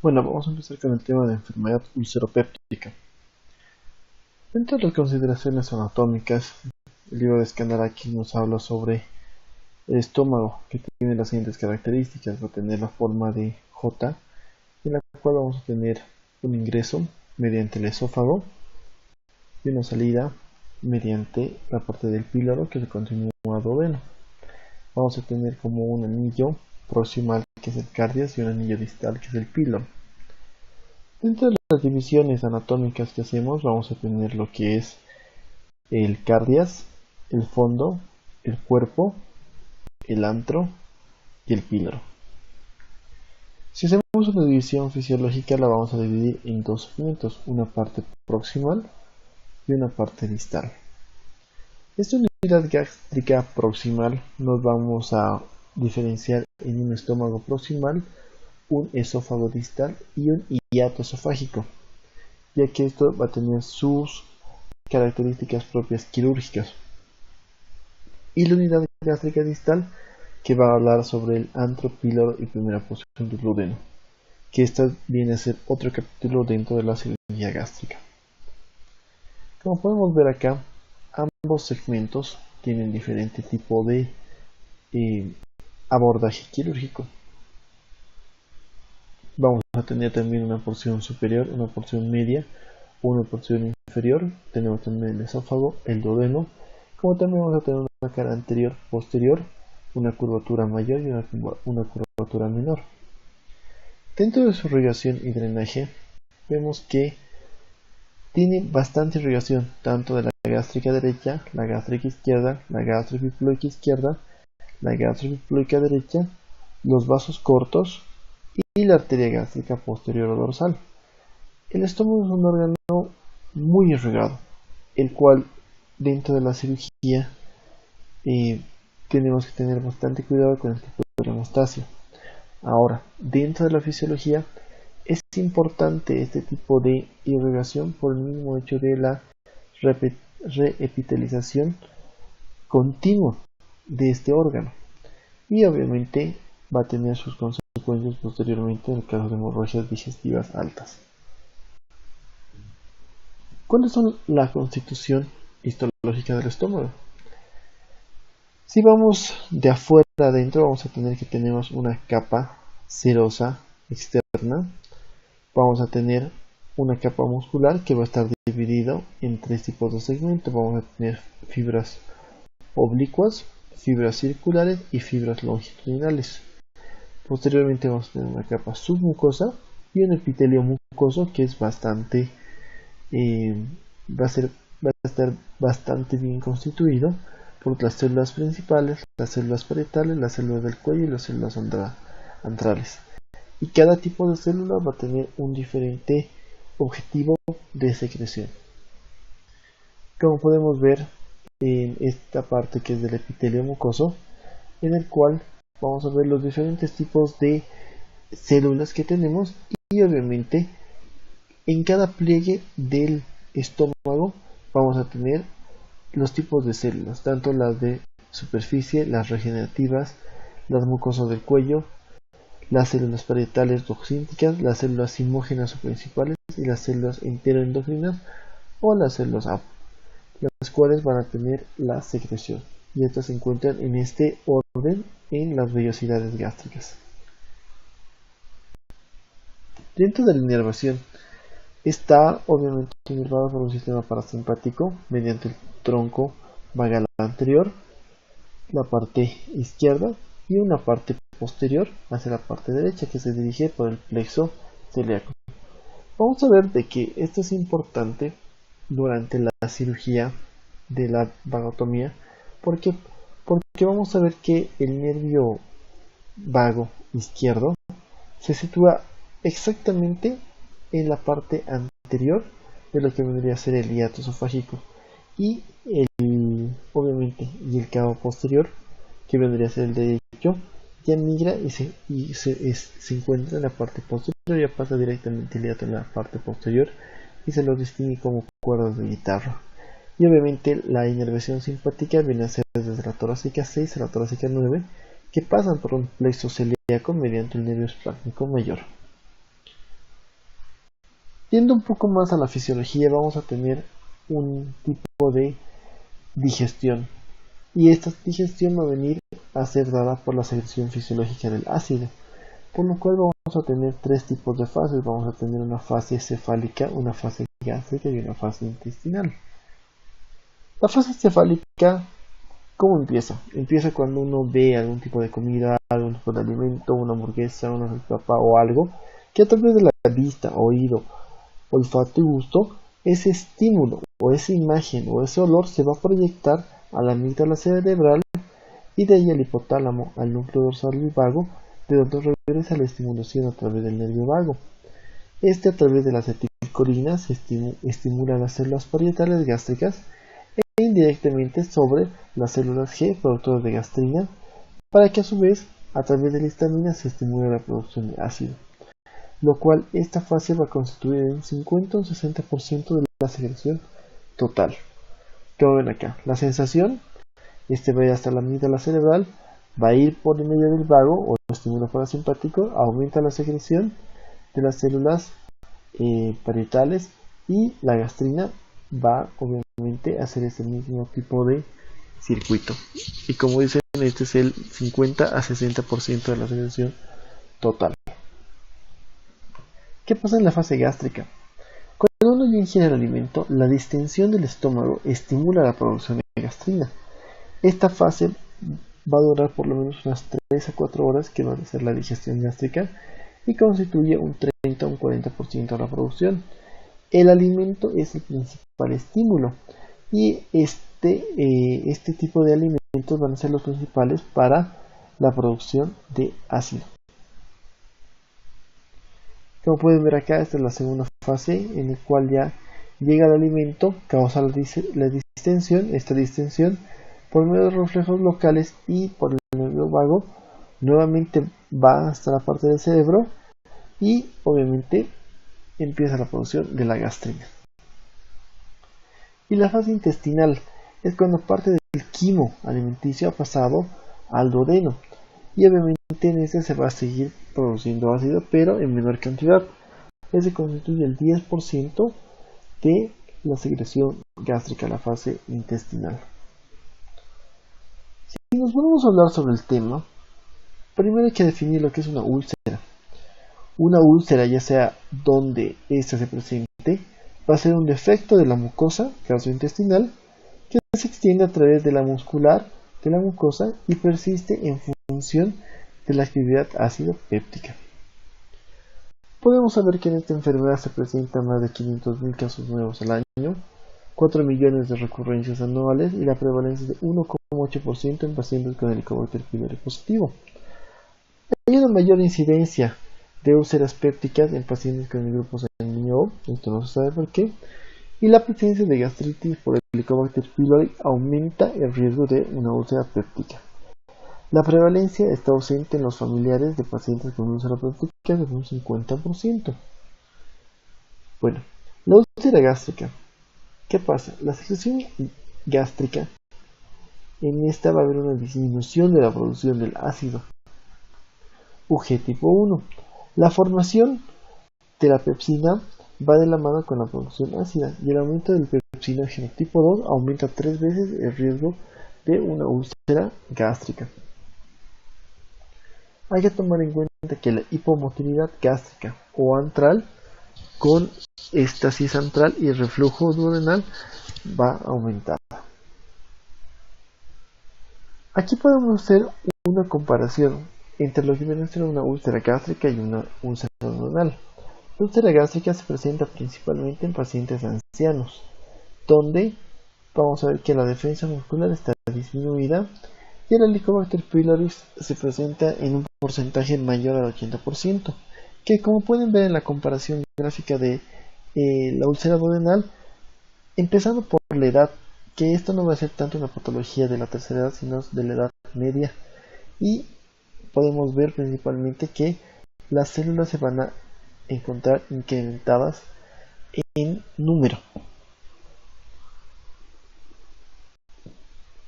Bueno, vamos a empezar con el tema de enfermedad ulceropéptica. Dentro de las consideraciones anatómicas, el libro de Skanaraki nos habla sobre el estómago, que tiene las siguientes características. Va a tener la forma de J, en la cual vamos a tener un ingreso mediante el esófago y una salida mediante la parte del píloro que se continúa a duodeno. Vamos a tener como un anillo proximal que es el cardias y un anillo distal que es el píloro. Dentro de las divisiones anatómicas que hacemos vamos a tener lo que es el cardias, el fondo, el cuerpo, el antro y el píloro. Si hacemos una división fisiológica la vamos a dividir en dos segmentos, una parte proximal y una parte distal. Esta unidad gástrica proximal nos vamos a diferenciar en un estómago proximal, un esófago distal y un hiato esofágico, ya que esto va a tener sus características propias quirúrgicas. Y la unidad gástrica distal, que va a hablar sobre el antro, píloro y primera posición del duodeno, que esta viene a ser otro capítulo dentro de la cirugía gástrica. Como podemos ver acá, ambos segmentos tienen diferente tipo de abordaje quirúrgico. Vamos a tener también una porción superior, una porción media, una porción inferior. Tenemos también el esófago, el duodeno, como también vamos a tener una cara anterior, posterior, una curvatura mayor y una curvatura menor. Dentro de su irrigación y drenaje, vemos que tiene bastante irrigación, tanto de la gástrica derecha, la gástrica izquierda, la gastrobiploica izquierda, la gastrobiploica derecha, los vasos cortos y la arteria gástrica posterior o dorsal. El estómago es un órgano muy irrigado, el cual dentro de la cirugía tenemos que tener bastante cuidado con el tipo de hemostasia. Ahora, dentro de la fisiología es importante este tipo de irrigación por el mismo hecho de la reepitelización continua de este órgano, y obviamente va a tener sus consecuencias posteriormente en el caso de hemorragias digestivas altas. ¿Cuáles son la constitución histológica del estómago? Si vamos de afuera adentro, vamos a tener que tenemos una capa serosa externa. Vamos a tener una capa muscular que va a estar dividido en tres tipos de segmentos. Vamos a tener fibras oblicuas, fibras circulares y fibras longitudinales. Posteriormente vamos a tener una capa submucosa y un epitelio mucoso que es bastante va a estar bastante bien constituido por las células principales, las células parietales, las células del cuello y las células antrales. Y cada tipo de célula va a tener un diferente objetivo de secreción. Como podemos ver en esta parte que es del epitelio mucoso, en el cual vamos a ver los diferentes tipos de células que tenemos y obviamente en cada pliegue del estómago vamos a tener los tipos de células, tanto las de superficie, las regenerativas, las mucosas del cuello, las células parietales toxínicas, las células simógenas o principales y las células enteroendocrinas o las células APO, las cuales van a tener la secreción, y estas se encuentran en este orden en las vellosidades gástricas. Dentro de la inervación está obviamente inervado por un sistema parasimpático mediante el tronco vagal anterior, la parte izquierda y una parte posterior hacia la parte derecha que se dirige por el plexo celíaco. Vamos a ver de que esto es importante durante la cirugía de la vagotomía porque vamos a ver que el nervio vago izquierdo se sitúa exactamente en la parte anterior de lo que vendría a ser el hiato esofágico y obviamente el cabo posterior, que vendría a ser el derecho, ya migra y se encuentra en la parte posterior, ya pasa directamente el hiato en la parte posterior y se lo distingue como cuerdas de guitarra. Y obviamente la inervación simpática viene a ser desde la torácica 6 a la torácica 9, que pasan por un plexo celíaco mediante el nervio esplácnico mayor. Yendo un poco más a la fisiología, vamos a tener un tipo de digestión. Y esta digestión va a venir a ser dada por la secreción fisiológica del ácido. Por lo cual vamos a tener tres tipos de fases. Vamos a tener una fase cefálica, una fase gástrica y una fase intestinal. La fase cefálica, ¿cómo empieza? Empieza cuando uno ve algún tipo de comida, algún tipo de alimento, una hamburguesa, una salchipapa o algo, que a través de la vista, oído, olfato y gusto, ese estímulo o esa imagen o ese olor se va a proyectar a la amígdala cerebral y de ahí al hipotálamo, al núcleo dorsal y vago, de donde regresa la estimulación a través del nervio vago. A través de las acetilcolinas estimula las células parietales gástricas e indirectamente sobre las células G productoras de gastrina, para que a su vez a través de la histamina se estimule la producción de ácido, lo cual esta fase va a constituir un 50 o un 60% de la secreción total. Como ven acá, la sensación va a ir hasta la amígdala cerebral, va a ir por el medio del vago o estímulo parasimpático, aumenta la secreción de las células parietales y la gastrina va obviamente a hacer ese mismo tipo de circuito. Y como dicen, este es el 50 a 60% de la secreción total. ¿Qué pasa en la fase gástrica? Cuando uno ya ingiere el alimento, la distensión del estómago estimula la producción de gastrina. Esta fase va a durar por lo menos unas 3 a 4 horas, que va a ser la digestión gástrica, y constituye un 30 o un 40% de la producción. El alimento es el principal estímulo y este tipo de alimentos van a ser los principales para la producción de ácido. Como pueden ver acá, esta es la segunda fase en la cual ya llega el alimento, causa la distensión. Esta distensión, por medio de reflejos locales y por el nervio vago, nuevamente va hasta la parte del cerebro y obviamente empieza la producción de la gastrina. Y la fase intestinal es cuando parte del quimo alimenticio ha pasado al duodeno, y obviamente en este se va a seguir produciendo ácido, pero en menor cantidad. Ese constituye el 10% de la secreción gástrica, la fase intestinal. Si nos ponemos a hablar sobre el tema, primero hay que definir lo que es una úlcera. Una úlcera, ya sea donde ésta se presente, va a ser un defecto de la mucosa gastrointestinal que se extiende a través de la muscular de la mucosa y persiste en función de la actividad ácido péptica. Podemos saber que en esta enfermedad se presentan más de 500.000 casos nuevos al año, 4 millones de recurrencias anuales y la prevalencia es de 1,8% en pacientes con Helicobacter pylori positivo. Hay una mayor incidencia de úlceras pépticas en pacientes con el grupo sanguíneo O, esto no se sabe por qué, y la presencia de gastritis por el Helicobacter pylori aumenta el riesgo de una úlcera péptica. La prevalencia está ausente en los familiares de pacientes con úlcera péptica de un 50%. Bueno, la úlcera gástrica. ¿Qué pasa? La secreción gástrica, en esta va a haber una disminución de la producción del ácido UG tipo 1. La formación de la pepsina va de la mano con la producción ácida y el aumento del pepsinógeno tipo 2 aumenta 3 veces el riesgo de una úlcera gástrica. Hay que tomar en cuenta que la hipomotilidad gástrica o antral con éstasis antral y reflujo duodenal va a aumentar. Aquí podemos hacer una comparación entre lo que viene a ser una úlcera gástrica y una úlcera duodenal. La úlcera gástrica se presenta principalmente en pacientes ancianos, donde vamos a ver que la defensa muscular está disminuida y el Helicobacter pylori se presenta en un porcentaje mayor al 80%, que como pueden ver en la comparación gráfica de la úlcera duodenal, empezando por la edad, que esto no va a ser tanto una patología de la tercera edad, sino de la edad media, y podemos ver principalmente que las células se van a encontrar incrementadas en número.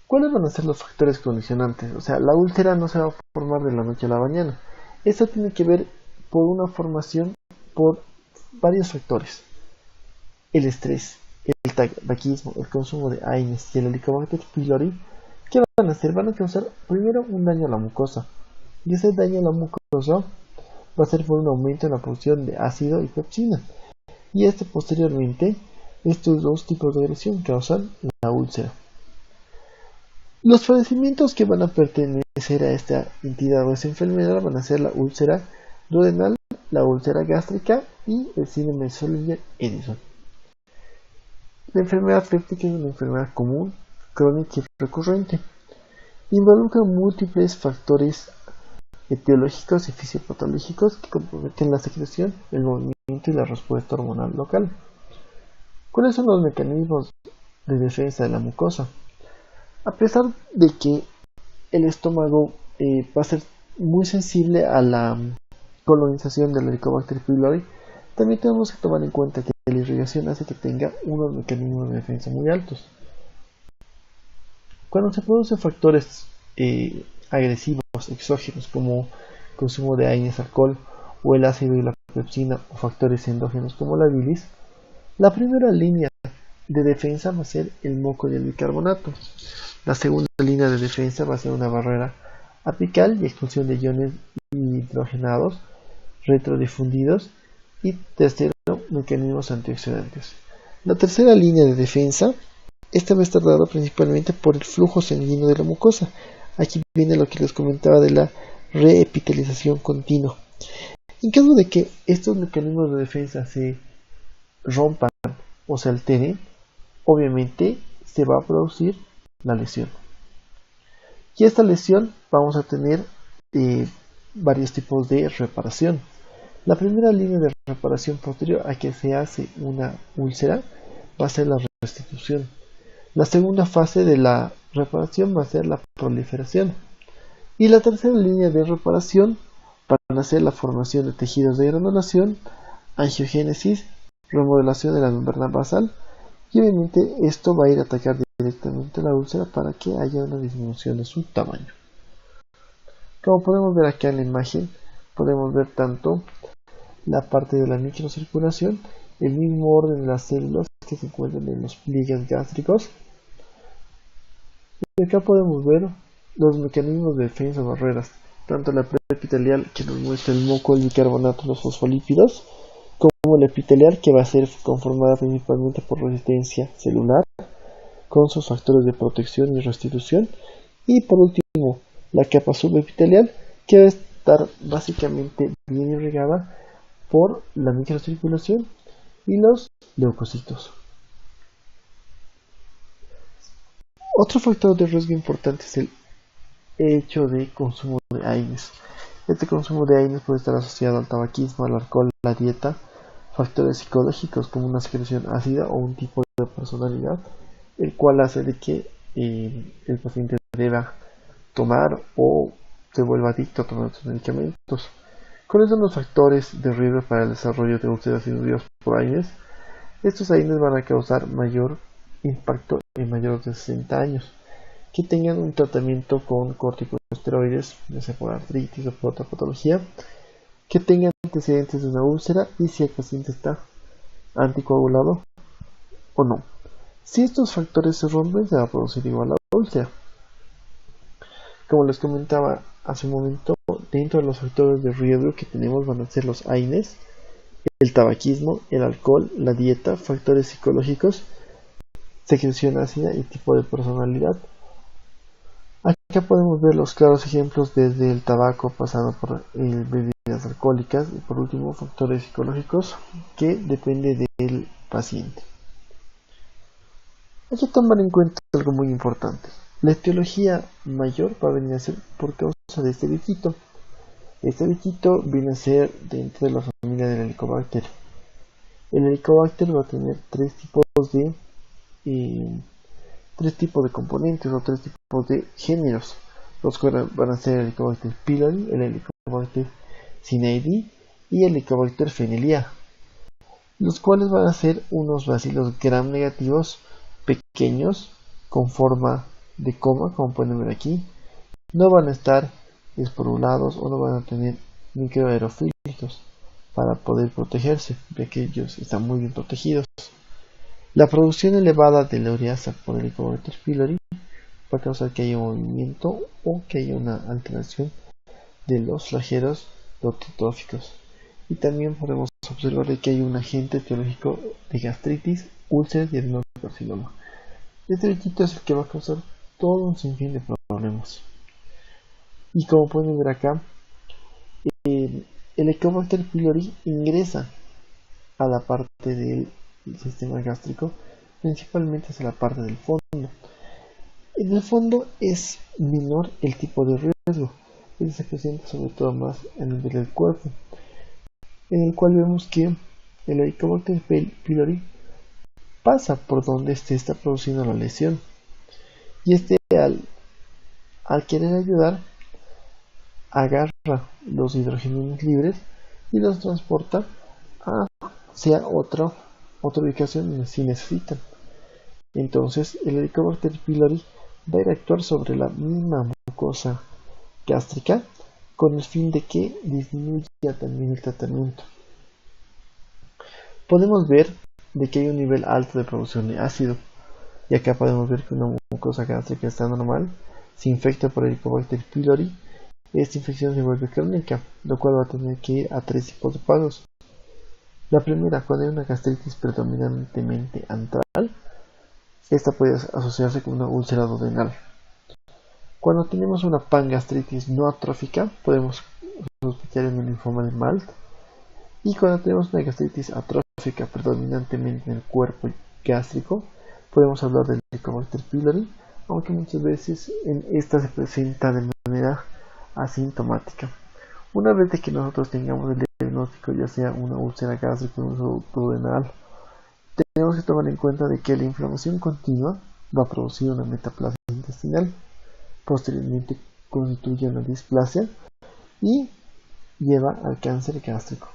¿Cuáles van a ser los factores condicionantes? O sea, la úlcera no se va a formar de la noche a la mañana. Esto tiene que ver por una formación por varios factores. el estrés, el tabaquismo, el consumo de AINES y el Helicobacter pylori, ¿qué van a hacer? Van a causar primero un daño a la mucosa. Y ese daño a la mucosa va a ser por un aumento en la producción de ácido y pepsina. Y posteriormente, estos dos tipos de agresión causan la úlcera. Los padecimientos que van a pertenecer a esta entidad o esta enfermedad van a ser la úlcera duodenal, la úlcera gástrica y el síndrome de Zollinger-Ellison. La enfermedad péptica es una enfermedad común, crónica y recurrente. Involucra múltiples factores etiológicos y fisiopatológicos que comprometen la secreción, el movimiento y la respuesta hormonal local. ¿Cuáles son los mecanismos de defensa de la mucosa? A pesar de que el estómago va a ser muy sensible a la colonización del Helicobacter pylori, también tenemos que tomar en cuenta que la irrigación hace que tenga unos mecanismos de defensa muy altos. Cuando se producen factores agresivos, exógenos, como consumo de AINES, alcohol o el ácido y la pepsina, o factores endógenos como la bilis, la primera línea de defensa va a ser el moco y el bicarbonato. La segunda línea de defensa va a ser una barrera apical y expulsión de iones hidrogenados retrodifundidos, y tercero, mecanismos antioxidantes. La tercera línea de defensa, esta va a estar dada principalmente por el flujo sanguíneo de la mucosa. Aquí viene lo que les comentaba de la reepitelización continua. En caso de que estos mecanismos de defensa se rompan o se alteren, obviamente se va a producir la lesión. Y esta lesión vamos a tener varios tipos de reparación. La primera línea de reparación posterior a que se hace una úlcera va a ser la restitución. La segunda fase de la reparación va a ser la proliferación. Y la tercera línea de reparación van a ser la formación de tejidos de granulación, angiogénesis, remodelación de la membrana basal, y obviamente esto va a ir a atacar directamente la úlcera para que haya una disminución de su tamaño. Como podemos ver acá en la imagen, podemos ver tanto la parte de la microcirculación, el mismo orden de las células que se encuentran en los pliegues gástricos. Y acá podemos ver los mecanismos de defensa barreras, tanto la preepitelial, que nos muestra el moco, el bicarbonato, los fosfolípidos, como la epitelial, que va a ser conformada principalmente por resistencia celular, con sus factores de protección y restitución, y por último la capa subepitelial, que va a estar básicamente bien irrigada por la microcirculación y los leucocitos. Otro factor de riesgo importante es el hecho de consumo de AINES. Este consumo de AINES puede estar asociado al tabaquismo, al alcohol, a la dieta, factores psicológicos como una secreción ácida o un tipo de personalidad, el cual hace de que el paciente deba tomar o se vuelva adicto a tomar sus medicamentos. ¿Cuáles son los factores de riesgo para el desarrollo de úlceras inducidas por AINES? Estos AINES van a causar mayor impacto en mayores de 60 años, que tengan un tratamiento con corticosteroides, ya sea por artritis o por otra patología, que tengan antecedentes de una úlcera y si el paciente está anticoagulado o no. Si estos factores se rompen, se va a producir igual la úlcera. Como les comentaba hace un momento, dentro de los factores de riesgo que tenemos van a ser los AINES, el tabaquismo, el alcohol, la dieta, factores psicológicos, secreción ácida y tipo de personalidad. Acá podemos ver los claros ejemplos desde el tabaco pasando por bebidas alcohólicas y por último factores psicológicos que depende del paciente. Hay que tomar en cuenta algo muy importante. La etiología mayor va a venir a ser por causa de este bichito. Este bichito viene a ser dentro de la familia del Helicobacter. El Helicobacter va a tener tres tipos de componentes o tres tipos de géneros. Los cuales van a ser el Helicobacter pylori, el Helicobacter sinaidi y el Helicobacter phenelia, los cuales van a ser unos bacilos gram negativos pequeños con forma de coma, como pueden ver aquí. No van a estar esporulados o no van a tener microaerofílicos para poder protegerse, ya que ellos están muy bien protegidos. La producción elevada de la ureasa por el Helicobacter pylori va a causar que haya un movimiento o que haya una alteración de los flagelos lototróficos. Y también podemos observar que hay un agente etiológico de gastritis, úlceras y adenocarcinoma. Este bichito es el que va a causar todo un sinfín de problemas. Y como pueden ver acá, el Helicobacter pylori ingresa a la parte del sistema gástrico, principalmente hacia la parte del fondo. En el fondo es menor el tipo de riesgo, y se presenta sobre todo más a nivel del cuerpo, en el cual vemos que el Helicobacter pylori pasa por donde se está produciendo la lesión, y al querer ayudar agarra los hidrogenios libres y los transporta hacia otra ubicación donde sí necesitan. Entonces el Helicobacter pylori va a ir a actuar sobre la misma mucosa gástrica con el fin de que disminuya también el tratamiento. Podemos ver de que hay un nivel alto de producción de ácido, y acá podemos ver que una mucosa gástrica está normal, se infecta por el Helicobacter pylori, esta infección se vuelve crónica, lo cual va a tener que ir a 3 tipos de pasos. La primera, cuando hay una gastritis predominantemente antral, esta puede asociarse con una úlcera duodenal. Cuando tenemos una pangastritis no atrófica, podemos sospechar en un linfoma de Malt. Y cuando tenemos una gastritis atrófica predominantemente en el cuerpo gástrico, podemos hablar del Helicobacter pylori, aunque muchas veces esta se presenta de manera asintomática. Una vez que nosotros tengamos el diagnóstico, ya sea una úlcera gástrica o una úlcera duodenal, tenemos que tomar en cuenta de que la inflamación continua va a producir una metaplasia intestinal, posteriormente constituye una displasia y lleva al cáncer gástrico.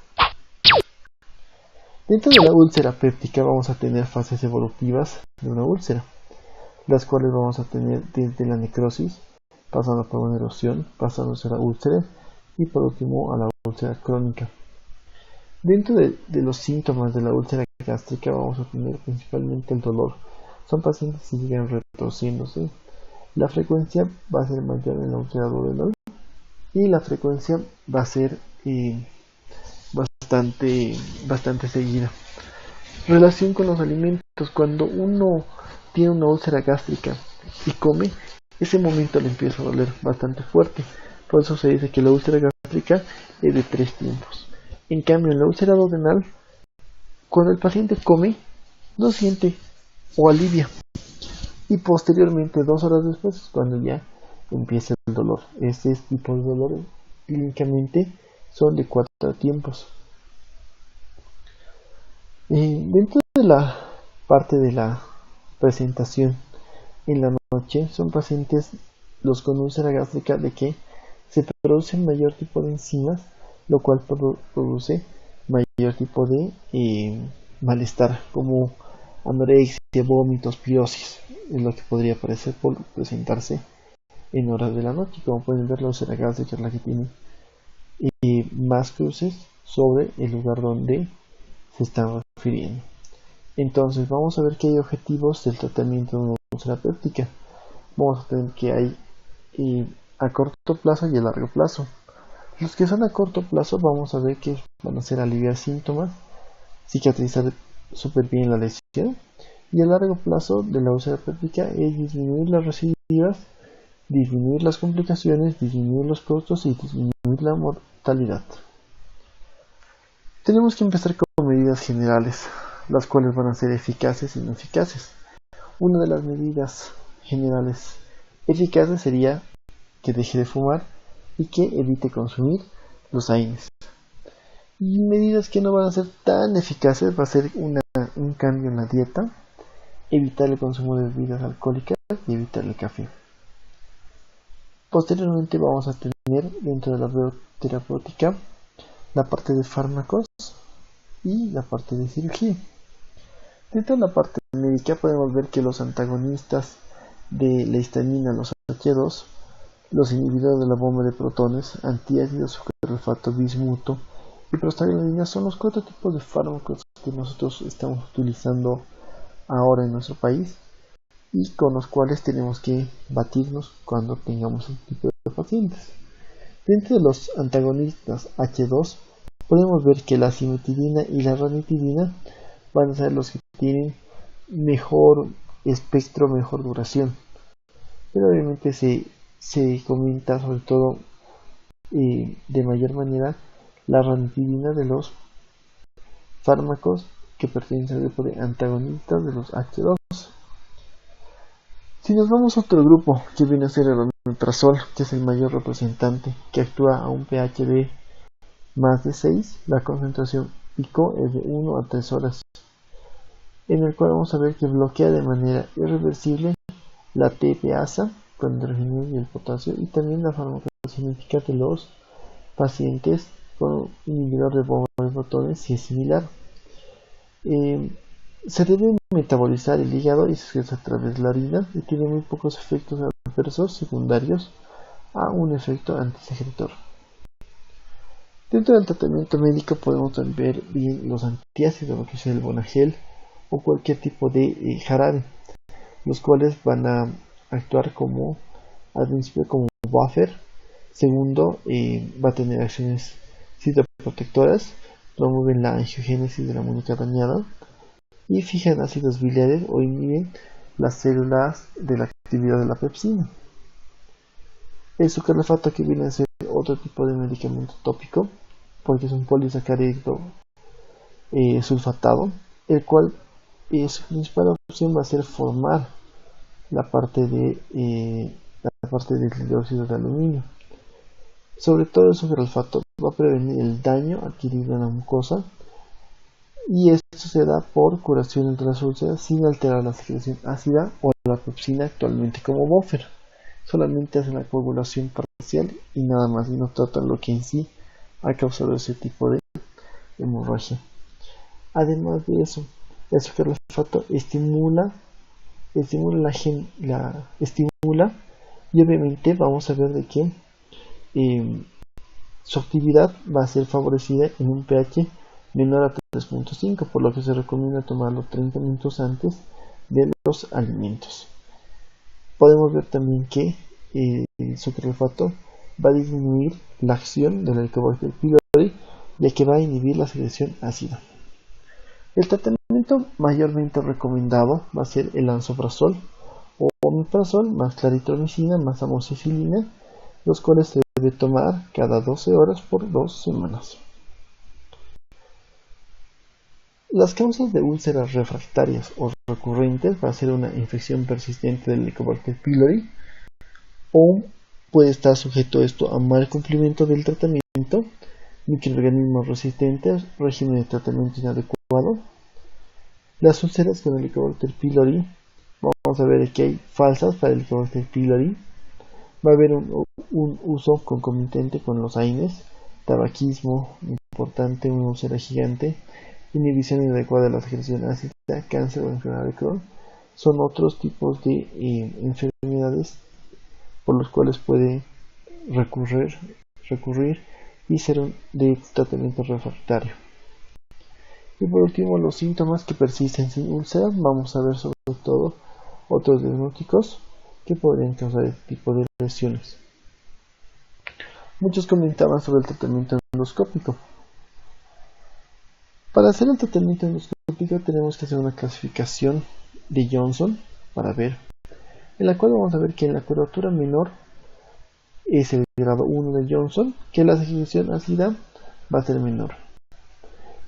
Dentro de la úlcera péptica vamos a tener fases evolutivas de una úlcera, las cuales vamos a tener desde la necrosis, pasando por una erosión, pasándose a la úlcera y por último a la úlcera crónica. Dentro de los síntomas de la úlcera gástrica vamos a tener principalmente el dolor. Son pacientes que siguen retorciéndose. La frecuencia va a ser mayor en la úlcera duodenal y la frecuencia va a ser bastante seguida. Relación con los alimentos. Cuando uno tiene una úlcera gástrica y come, ese momento le empieza a doler bastante fuerte. Por eso se dice que la úlcera gástrica es de 3 tiempos. En cambio, en la úlcera duodenal, cuando el paciente come, no siente o alivia. Y posteriormente, 2 horas después, cuando ya empieza el dolor. Este tipo de dolor clínicamente son de 4 tiempos. Dentro de la parte de la presentación en la noche, son pacientes los con úlcera gástrica de que se produce mayor tipo de enzimas, lo cual produce mayor tipo de malestar, como anorexia, vómitos, pirosis, es lo que podría parecer por presentarse en horas de la noche. Como pueden ver, la úlcera gástrica es la que tiene más cruces sobre el lugar donde se están refiriendo. Entonces vamos a ver que hay objetivos del tratamiento de una úlcera péptica. Vamos a tener que hay a corto plazo y a largo plazo. Los que son a corto plazo vamos a ver que van a ser aliviar síntomas, cicatrizar súper bien la lesión, y a largo plazo de la úlcera péptica es disminuir las recidivas, disminuir las complicaciones, disminuir los costos y disminuir la mortalidad. Tenemos que empezar con medidas generales, las cuales van a ser eficaces y no eficaces. Una de las medidas generales eficaces sería que deje de fumar y que evite consumir los AINES. Y medidas que no van a ser tan eficaces va a ser un cambio en la dieta, evitar el consumo de bebidas alcohólicas y evitar el café. Posteriormente vamos a tener dentro de la bioterapéutica la parte de fármacos y la parte de cirugía. Dentro de la parte médica podemos ver que los antagonistas de la histamina, los H2, los inhibidores de la bomba de protones, antiácidos, sucralfato, bismuto y prostaglandina son los 4 tipos de fármacos que nosotros estamos utilizando ahora en nuestro país y con los cuales tenemos que batirnos cuando tengamos este tipo de pacientes. Dentro de los antagonistas H2 podemos ver que la cimetidina y la ranitidina van a ser los que tienen mejor espectro, mejor duración, pero obviamente se comenta sobre todo de mayor manera la ranitidina de los fármacos que pertenecen al grupo de antagonistas de los H2. Si nos vamos a otro grupo que viene a ser el omeprazol, que es el mayor representante, que actúa a un pH de más de 6, la concentración pico es de 1 a 3 horas, en el cual vamos a ver que bloquea de manera irreversible la TPasa con el hidrógeno y el potasio, y también la farmacocinética de los pacientes con inhibidor de bomba de protones si es similar. Se debe metabolizar el hígado y se excreta a través de la orina y tiene muy pocos efectos adversos secundarios a un efecto antisecretor. Dentro del tratamiento médico podemos ver bien los antiácidos, que es el Bonagel o cualquier tipo de jarabe, los cuales van a actuar como al principio como buffer. Segundo, va a tener acciones citoprotectoras, promueven la angiogénesis de la muñeca dañada y fijan ácidos biliares o inhiben las células de la actividad de la pepsina. El sucralfato, que viene a ser otro tipo de medicamento tópico, porque es un polisacárido sulfatado, el cual su principal opción va a ser formar la parte del hidróxido de aluminio. Sobre todo el sucralfato va a prevenir el daño adquirido en la mucosa, y esto se da por curación de las úlceras sin alterar la secreción ácida o la pepsina actualmente como buffer. Solamente hacen la coagulación parcial y nada más, y no tratan lo que en sí ha causado ese tipo de hemorragia. Además de eso, el sucralfato estimula y obviamente vamos a ver de que su actividad va a ser favorecida en un pH menor a 3.5, por lo que se recomienda tomarlo 30 minutos antes de los alimentos. Podemos ver también que el sucralfato va a disminuir la acción del Helicobacter pylori, ya que va a inhibir la secreción ácida. El tratamiento mayormente recomendado va a ser el lansoprazol o omeprazol más claritromicina más amoxicilina, los cuales se debe tomar cada 12 horas por 2 semanas. Las causas de úlceras refractarias o recurrentes va a ser una infección persistente del Helicobacter pylori, o puede estar sujeto esto a mal cumplimiento del tratamiento, microorganismos resistentes, régimen de tratamiento inadecuado. Las úlceras con Helicobacter pylori, vamos a ver que hay falsas para el Helicobacter pylori. Va a haber un uso concomitante con los AINES, tabaquismo importante, una úlcera gigante, inhibición inadecuada de la secreción ácida, cáncer o enfermedad de Crohn. Son otros tipos de enfermedades por los cuales puede recurrir y ser de tratamiento refractario. Y por último, los síntomas que persisten sin úlceras. Vamos a ver sobre todo otros diagnósticos que podrían causar este tipo de lesiones. Muchos comentaban sobre el tratamiento endoscópico. Para hacer el tratamiento endoscópico tenemos que hacer una clasificación de Johnson para ver, en la cual vamos a ver que en la curvatura menor es el grado 1 de Johnson, que la secreción ácida va a ser menor.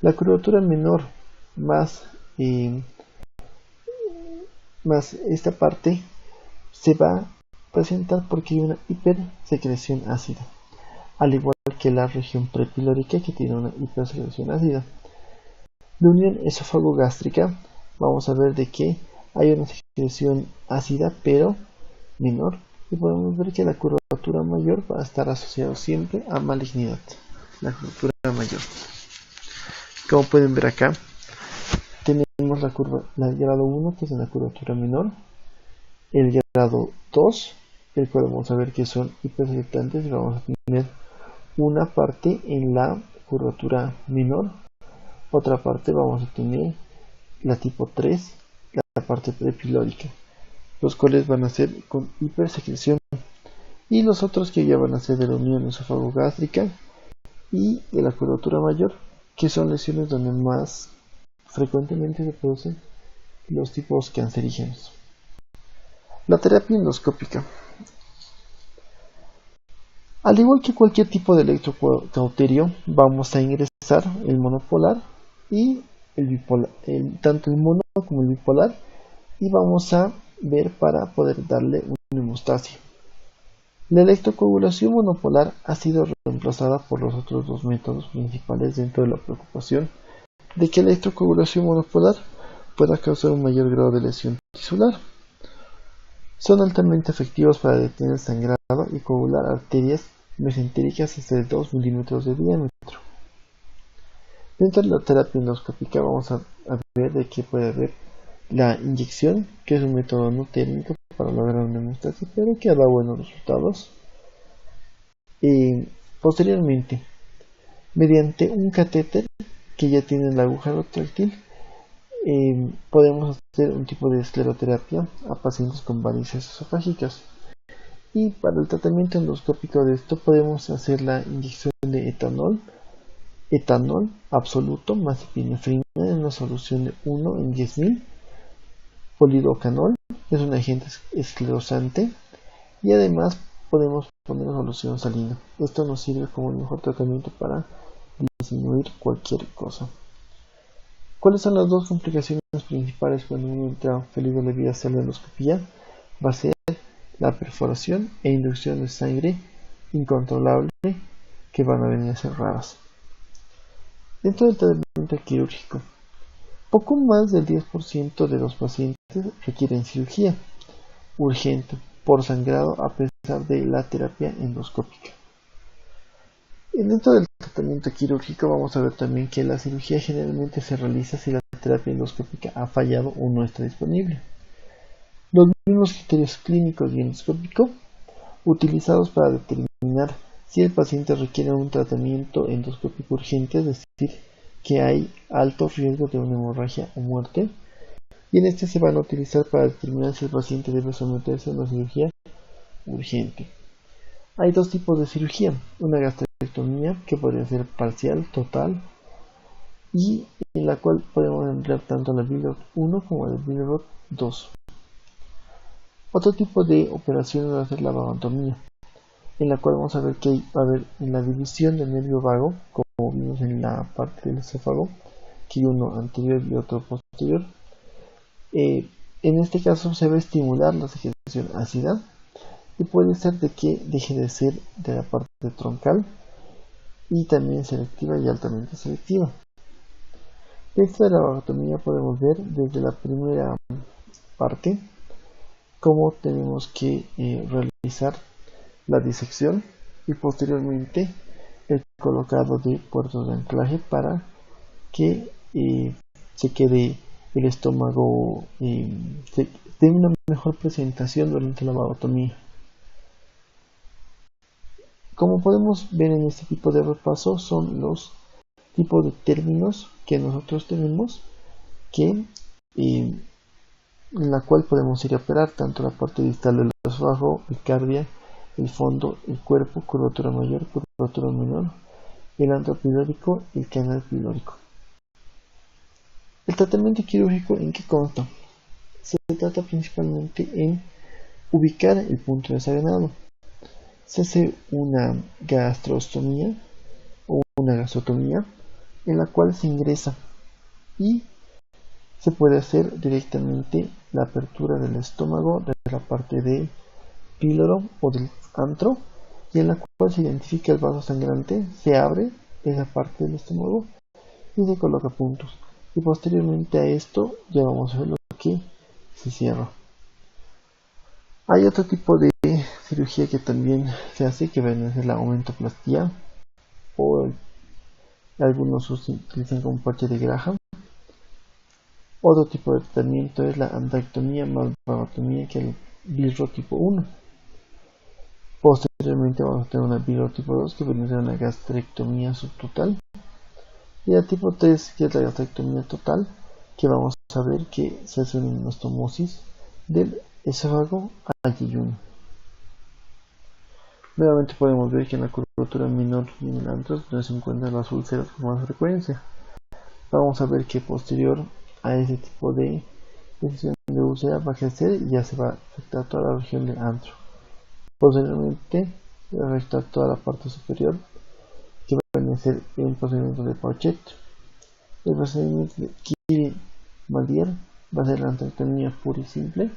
La curvatura menor más esta parte se va a presentar porque hay una hipersecreción ácida, al igual que la región prepilórica, que tiene una hipersecreción ácida. De unión esófago-gástrica vamos a ver de que hay una secreción ácida pero menor, y podemos ver que la curvatura mayor va a estar asociada siempre a malignidad. La curvatura mayor, como pueden ver acá, tenemos el grado 1, que es en la curvatura menor, el grado 2, el cual vamos a ver que son hipersecretantes, y vamos a tener una parte en la curvatura menor, otra parte vamos a tener la tipo 3, parte prepilórica, los cuales van a ser con hipersecreción, y los otros que ya van a ser de la unión esófago-gástrica y de la curvatura mayor, que son lesiones donde más frecuentemente se producen los tipos cancerígenos. La terapia endoscópica. Al igual que cualquier tipo de electrocauterio, vamos a ingresar el monopolar y el bipolar, tanto el mono como el bipolar, y vamos a ver para poder darle una hemostasia. La electrocoagulación monopolar ha sido reemplazada por los otros dos métodos principales dentro de la preocupación de que la electrocoagulación monopolar pueda causar un mayor grado de lesión tisular. Son altamente efectivos para detener el sangrado y coagular arterias mesentéricas hasta de 2 milímetros de diámetro. Dentro de la terapia endoscópica vamos a ver de que puede haber la inyección, que es un método no térmico para lograr una hemostasia, pero que ha dado buenos resultados. Posteriormente, mediante un catéter que ya tiene la aguja retráctil, podemos hacer un tipo de escleroterapia a pacientes con varices esofágicas. Y para el tratamiento endoscópico de esto podemos hacer la inyección de etanol absoluto más epinefrina en una solución de 1 en 10.000. Polidocanol es un agente esclerosante, y además podemos poner solución salina. Esto nos sirve como el mejor tratamiento para disminuir cualquier cosa. ¿Cuáles son las dos complicaciones principales cuando uno entra peligro de vía hacer la endoscopía? Va a ser la perforación e inducción de sangre incontrolable, que van a venir a ser raras. Dentro del tratamiento quirúrgico, poco más del 10% de los pacientes requieren cirugía urgente por sangrado a pesar de la terapia endoscópica. Y dentro del tratamiento quirúrgico vamos a ver también que la cirugía generalmente se realiza si la terapia endoscópica ha fallado o no está disponible. Los mismos criterios clínicos y endoscópicos utilizados para determinar si el paciente requiere un tratamiento endoscópico urgente, es decir, que hay alto riesgo de una hemorragia o muerte, y en este se van a utilizar para determinar si el paciente debe someterse a una cirugía urgente. Hay dos tipos de cirugía: una gastrectomía, que podría ser parcial, total, y en la cual podemos emplear tanto la Billroth 1 como la Billroth 2. Otro tipo de operación va a ser la vagotomía, en la cual vamos a ver que va a haber en la división del nervio vago, como vimos en la parte del esófago, que hay uno anterior y otro posterior. En este caso se va a estimular la secreción ácida, y puede ser de que deje de ser de la parte troncal, y también selectiva y altamente selectiva. Dentro de la vagotomía podemos ver desde la primera parte cómo tenemos que realizar la disección y posteriormente el colocado de puertos de anclaje para que se quede el estómago, tenga una mejor presentación durante la vagotomía. Como podemos ver en este tipo de repaso, son los tipos de términos que nosotros tenemos, que en la cual podemos ir a operar tanto la parte distal del esófago, el cardia, el fondo, el cuerpo, curvatura mayor, curvatura menor, el antro pilórico y el canal pilórico. El tratamiento quirúrgico, ¿en qué consta? Se trata principalmente en ubicar el punto de sangrado. Se hace una gastrostomía o una gasotomía, en la cual se ingresa, y se puede hacer directamente la apertura del estómago de la parte del píloro o del antro, y en la cual se identifica el vaso sangrante, se abre esa parte del estómago y se coloca puntos, y posteriormente a esto ya vamos a ver lo que se cierra. Hay otro tipo de cirugía que también se hace, que viene a ser la aumentoplastía, o algunos utilizan como parche de Graham. Otro tipo de tratamiento es la andrectomía más vagotomía, que es el Billroth tipo 1. Posteriormente vamos a tener una Billroth tipo 2, que viene a ser una gastrectomía subtotal, y la tipo 3, que es la gastrectomía total, que vamos a ver que se hace una anastomosis del esófago al yeyuno. Nuevamente podemos ver que en la curvatura menor y en el antro donde se encuentran las úlceras con más frecuencia. Vamos a ver que posterior a ese tipo de infección de úlcera va a crecer y ya se va a afectar toda la región del antro. Posteriormente va a afectar toda la parte superior, que va a ser un procedimiento de Pauchet. El procedimiento de Curie-Madier va a ser la antrectomía pura y simple.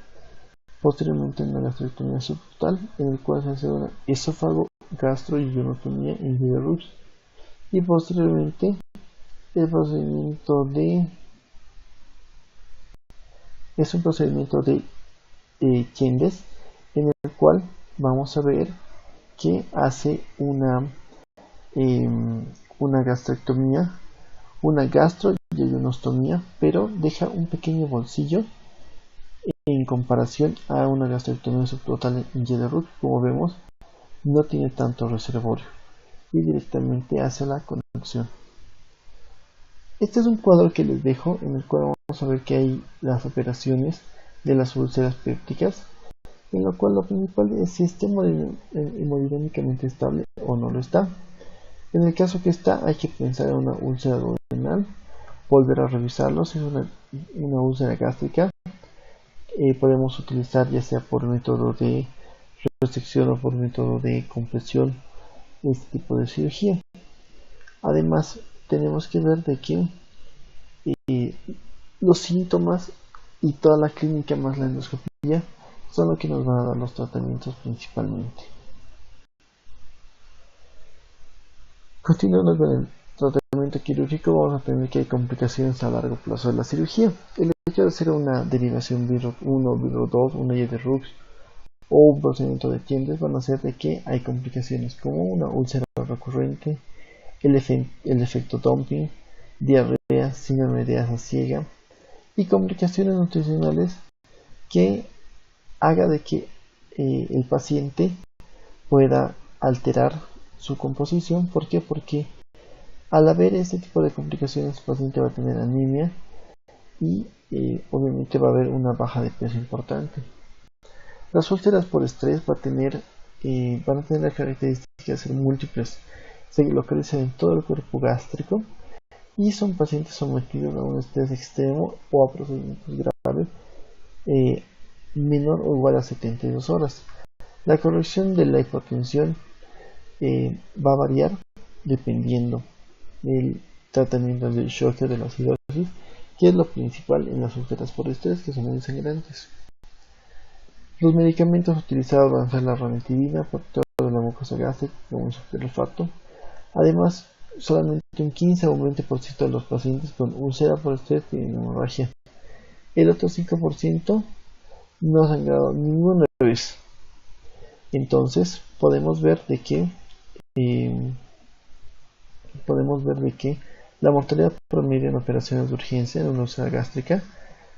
Posteriormente una gastrectomía subtotal, en el cual se hace una esófago gastro y ionotomía in Rux. Y posteriormente el procedimiento es un procedimiento de Chendes, en el cual vamos a ver que hace una gastrectomía, una gastro y ionostomía, pero deja un pequeño bolsillo en comparación a una gastrectomía subtotal en Rux. Como vemos, no tiene tanto reservorio y directamente hace la conexión. Este es un cuadro que les dejo, en el cual vamos a ver que hay las operaciones de las úlceras pépticas, en lo cual lo principal es si está hemodinámicamente estable o no lo está. En el caso que está, hay que pensar en una úlcera duodenal, volver a revisarlo. Si es una úlcera gástrica, podemos utilizar ya sea por método de resección o por método de compresión este tipo de cirugía. Además, tenemos que ver de que los síntomas y toda la clínica más la endoscopía son lo que nos van a dar los tratamientos principalmente. Continuando con el tratamiento quirúrgico, vamos a tener que hay complicaciones a largo plazo de la cirugía. El hecho de hacer una derivación Virro 1, Virro 2, una Y de Rux o un procedimiento de Chendes van a hacer de que hay complicaciones como una úlcera recurrente, el efecto dumping, diarrea, síndrome de asa ciega y complicaciones nutricionales que haga de que el paciente pueda alterar su composición. ¿Por qué? Porque al haber este tipo de complicaciones el paciente va a tener anemia y obviamente va a haber una baja de peso importante. Las úlceras por estrés van a tener la característica de ser múltiples, se localizan en todo el cuerpo gástrico y son pacientes sometidos a un estrés extremo o a procedimientos graves menor o igual a 72 horas. La corrección de la hipotensión va a variar dependiendo del tratamiento del shock de la acidosis, que es lo principal en las úlceras por estrés, que son muy sangrantes. Los medicamentos utilizados van a ser la ranitidina, protector de la mucosa gástrica, como un superolfato. Además, solamente un 15 o un 20% de los pacientes con úlcera por estrés tienen hemorragia. El otro 5% no ha sangrado ninguna vez. Entonces, podemos ver de que la mortalidad promedio en operaciones de urgencia en una úlcera gástrica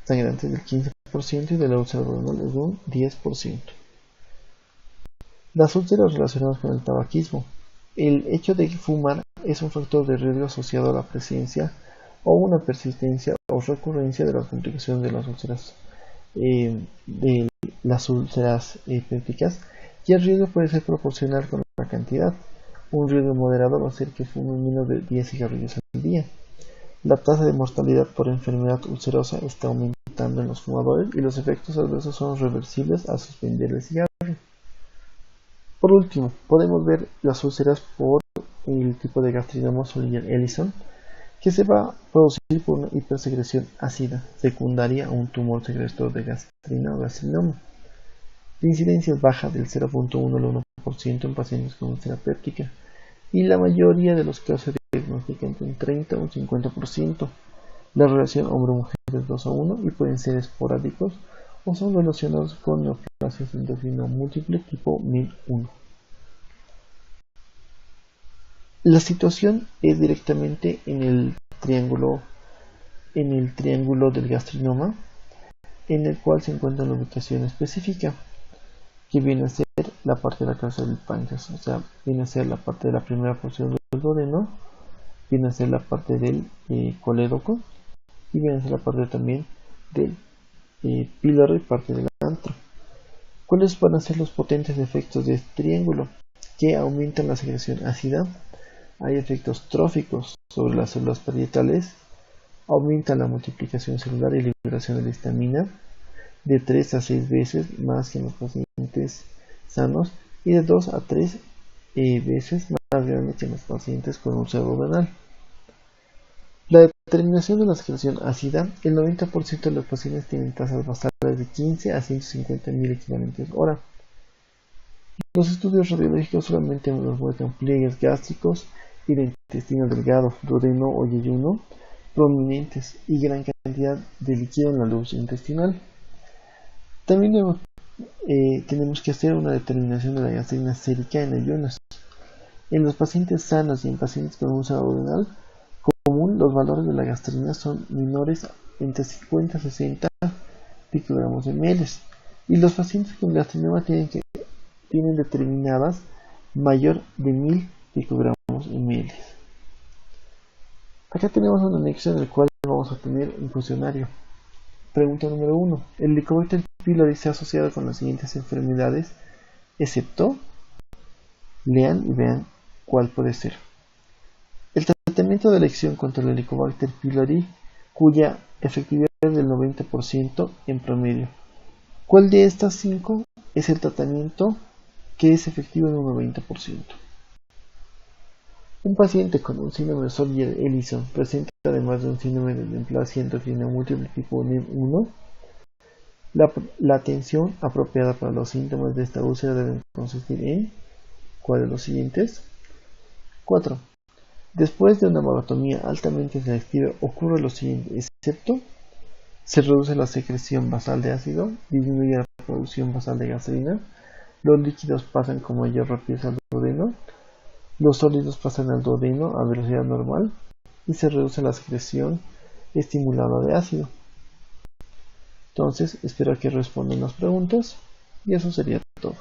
sangrante es del 15% y de la úlcera duodenal es de un 10%. Las úlceras relacionadas con el tabaquismo. El hecho de fumar es un factor de riesgo asociado a la presencia o una persistencia o recurrencia de las complicaciones de las úlceras pépticas, y el riesgo puede ser proporcional con la cantidad. Un riesgo moderado va a ser que fumen menos de 10 cigarrillos al día. La tasa de mortalidad por enfermedad ulcerosa está aumentando en los fumadores y los efectos adversos son reversibles al suspender el cigarro. Por último, podemos ver las úlceras por el tipo de gastrinoma Solier-Ellison, que se va a producir por una hipersecreción ácida secundaria a un tumor secretor de gastrina o gastrinoma. La incidencia es baja del 0.1 al 1% en pacientes con úlcera péptica, y la mayoría de los casos se diagnostican entre un 30 y un 50%. La relación hombre-mujer es 2 a 1 y pueden ser esporádicos o son relacionados con neoplasias endocrino múltiple tipo MIN1. La situación es directamente en el triángulo del gastrinoma, en el cual se encuentra la ubicación específica, que viene a ser la parte de la cabeza del páncreas, o sea, viene a ser la parte de la primera porción del duodeno, viene a ser la parte del colédoco y viene a ser la parte también del píloro y parte del antro. ¿Cuáles van a ser los potentes efectos de este triángulo? Que aumentan la secreción ácida, hay efectos tróficos sobre las células parietales, aumenta la multiplicación celular y liberación de la histamina de 3 a 6 veces más que en los pacientes sanos y de 2 a 3 veces más grande que en los pacientes con úlcera duodenal. La determinación de la secreción ácida, el 90% de los pacientes tienen tasas basales de 15 a 150.000 equivalentes hora. Los estudios radiológicos solamente nos muestran pliegues gástricos y de intestino delgado, duodeno o yeyuno prominentes y gran cantidad de líquido en la luz intestinal. También tenemos que hacer una determinación de la gastrina sérica en ayunas. En los pacientes sanos y en pacientes con úlcera duodenal común, los valores de la gastrina son menores entre 50 y 60 picogramos de ml, y los pacientes con gastrinoma tienen determinadas mayor de 1000 picogramos ml. Acá tenemos un anexo en el cual vamos a tener un cuestionario. Pregunta número 1. El Helicobacter pylori se ha asociado con las siguientes enfermedades, excepto, lean y vean cuál puede ser. El tratamiento de elección contra el Helicobacter pylori, cuya efectividad es del 90% en promedio. ¿Cuál de estas 5 es el tratamiento que es efectivo en un 90%? Un paciente con un síndrome de Soldier-Ellison presenta además de un síndrome de neoplasia endocrina múltiple tipo NEM1. La atención apropiada para los síntomas de esta úlcera deben consistir en ¿cuál de los siguientes? 4. Después de una vagotomía altamente selectiva ocurre lo siguiente, excepto se reduce la secreción basal de ácido, disminuye la producción basal de gastrina, los líquidos pasan con mayor rapidez al duodeno, los sólidos pasan al duodeno a velocidad normal y se reduce la secreción estimulada de ácido. Entonces, espero que respondan las preguntas y eso sería todo.